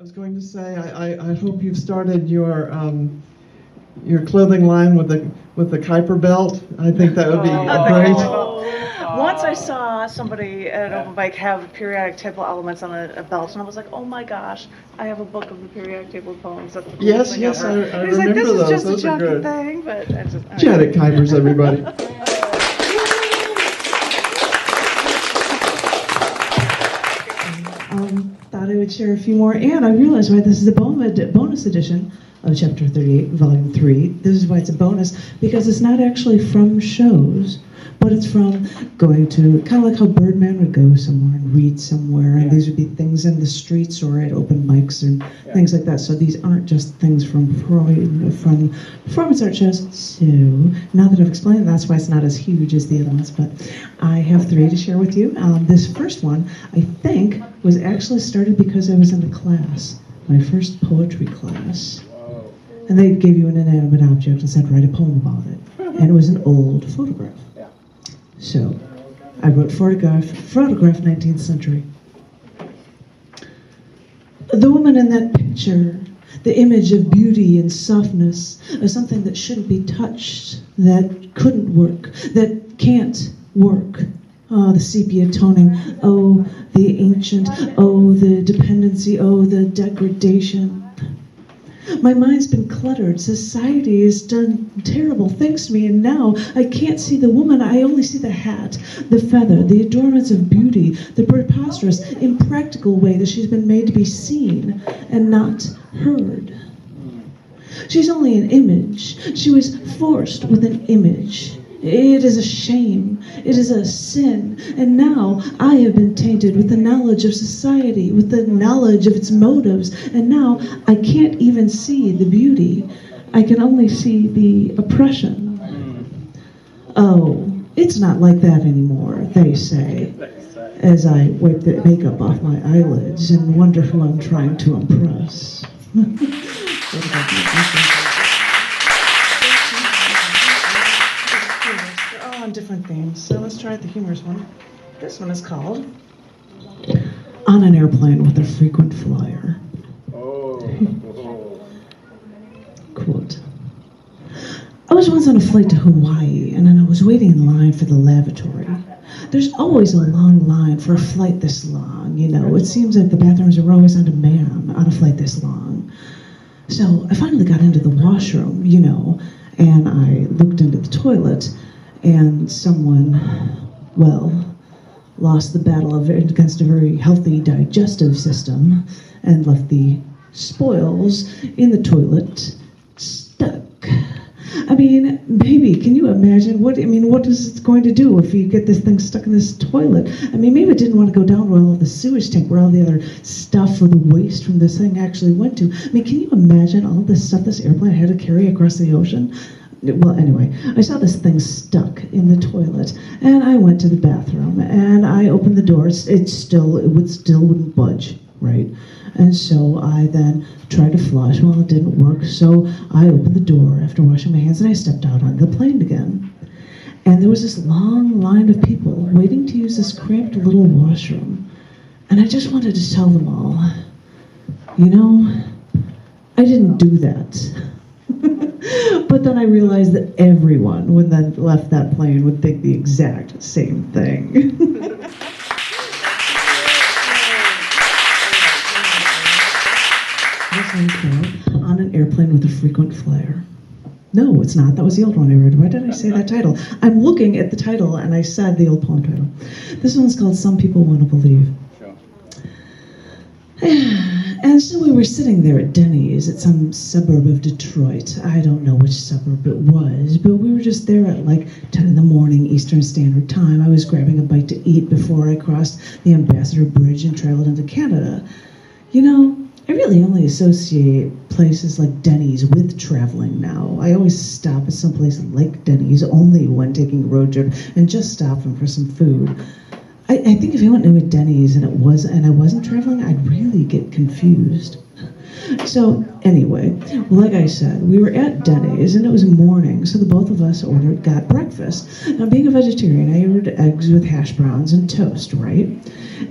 I was going to say, I hope you've started your clothing line with the Kuyper belt. I think that would be great. Once I saw somebody at an open mic have periodic table elements on a belt, and I was like, oh my gosh, I have a book of the periodic table poems. That's the Yes, thing yes, ever. I He's like, remember this those. is just Those a are junky good. thing, but I just... Janet Kuypers, everybody. Thought I would share a few more, and I realized why this is a bonus edition of Chapter 38, Volume 3. This is why it's a bonus, because it's not actually from shows, but it's from going to, kind of like how Birdman would go somewhere and read somewhere, and these would be things in the streets or at open mics and things like that. So these aren't just things from performance art shows. So now that I've explained it, that's why it's not as huge as the other ones, but I have 3 to share with you. This first one, I think, was actually started because I was in a class, my first poetry class. And they gave you an inanimate object and said, write a poem about it. And it was an old photograph. So I wrote photograph 19th century. The woman in that picture, the image of beauty and softness, of something that shouldn't be touched, that couldn't work, that can't work. Oh, the sepia toning, oh, the ancient, oh, the dependency, oh, the degradation. My mind's been cluttered. Society has done terrible things to me, and now I can't see the woman. I only see the hat, the feather, the adornments of beauty, the preposterous, impractical way that she's been made to be seen and not heard. She's only an image. She was forced with an image. It is a shame. It is a sin. And now I have been tainted with the knowledge of society, with the knowledge of its motives. And now I can't even see the beauty. I can only see the oppression. Oh, it's not like that anymore, they say, as I wipe the makeup off my eyelids and wonder who I'm trying to impress. On different themes, so let's try the humorous one. This one is called On an Airplane with a Frequent Flyer. Quote, I was once on a flight to Hawaii, and then I was waiting in line for the lavatory. There's always a long line for a flight this long, you know. It seems like the bathrooms are always on demand on a flight this long. So I finally got into the washroom, you know, and I looked into the toilet, and someone, well, lost the battle against a very healthy digestive system and left the spoils in the toilet stuck. I mean, baby, can you imagine what is it going to do if you get this thing stuck in this toilet? I mean, maybe it didn't want to go down where all the sewage tank, where all the other stuff or the waste from this thing actually went to. I mean, can you imagine all this stuff this airplane had to carry across the ocean? Well, anyway, I saw this thing stuck in the toilet, and I went to the bathroom, and I opened the door. It still wouldn't budge, right? And so I then tried to flush. Well, it didn't work, so I opened the door after washing my hands, and I stepped out onto the plane again. And there was this long line of people waiting to use this cramped little washroom. And I just wanted to tell them all, you know, I didn't do that. But then I realized that everyone, when then left that plane, would think the exact same thing. This one's called On an Airplane with a Frequent Flyer. No, it's not. That was the old one I read. Why did I say that title? I'm looking at the title, and I said the old poem title. This one's called Some People Want to Believe. And so we were sitting there at Denny's at some suburb of Detroit. I don't know which suburb it was, but we were just there at like 10 in the morning Eastern Standard Time. I was grabbing a bite to eat before I crossed the Ambassador Bridge and traveled into Canada. You know, I really only associate places like Denny's with traveling now. I always stop at some place like Denny's only when taking a road trip and just stopping for some food. I think if I went to a Denny's and I wasn't traveling, I'd really get confused. So anyway, like I said, we were at Denny's and it was morning, so the both of us got breakfast. Now, being a vegetarian, I ordered eggs with hash browns and toast, right?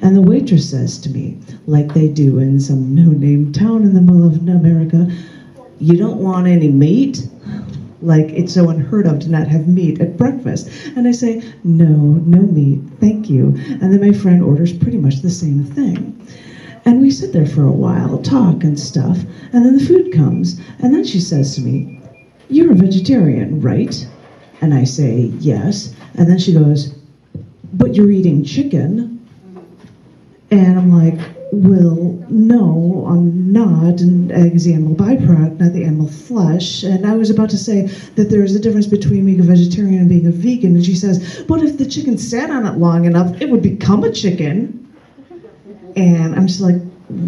And the waitress says to me, like they do in some no-name town in the middle of America, "You don't want any meat?" Like it's so unheard of to not have meat at breakfast. And I say, no meat, thank you. And then my friend orders pretty much the same thing. And we sit there for a while, talk and stuff, and then the food comes. And then she says to me, "You're a vegetarian, right?" And I say, "Yes." And then she goes, "But you're eating chicken." And I'm like, "Well, no, I'm not. And eggs, the animal byproduct, not the animal flesh." And I was about to say that there's a difference between being a vegetarian and being a vegan. And she says, "But if the chicken sat on it long enough, it would become a chicken." And I'm just like,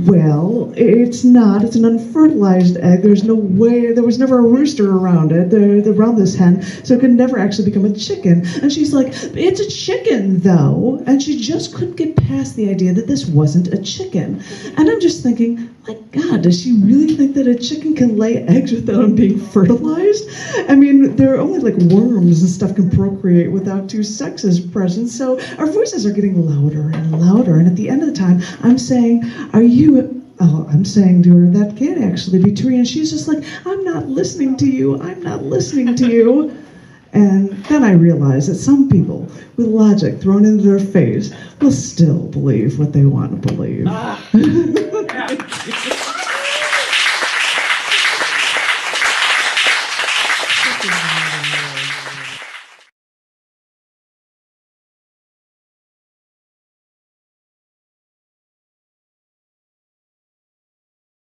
well, it's not. It's an unfertilized egg. There's no way. There was never a rooster around it, around this hen, so it could never actually become a chicken. And she's like, "It's a chicken, though." And she just couldn't get past the idea that this wasn't a chicken. And I'm just thinking, my God, does she really think that a chicken can lay eggs without them being fertilized? I mean, there are only like worms and stuff can procreate without two sexes present. So our voices are getting louder and louder. And at the end of the time, I'm saying, I'm saying to her, "That can't actually be true." And she's just like, "I'm not listening to you. I'm not listening to you." And then I realized that some people, with logic thrown into their face, will still believe what they want to believe.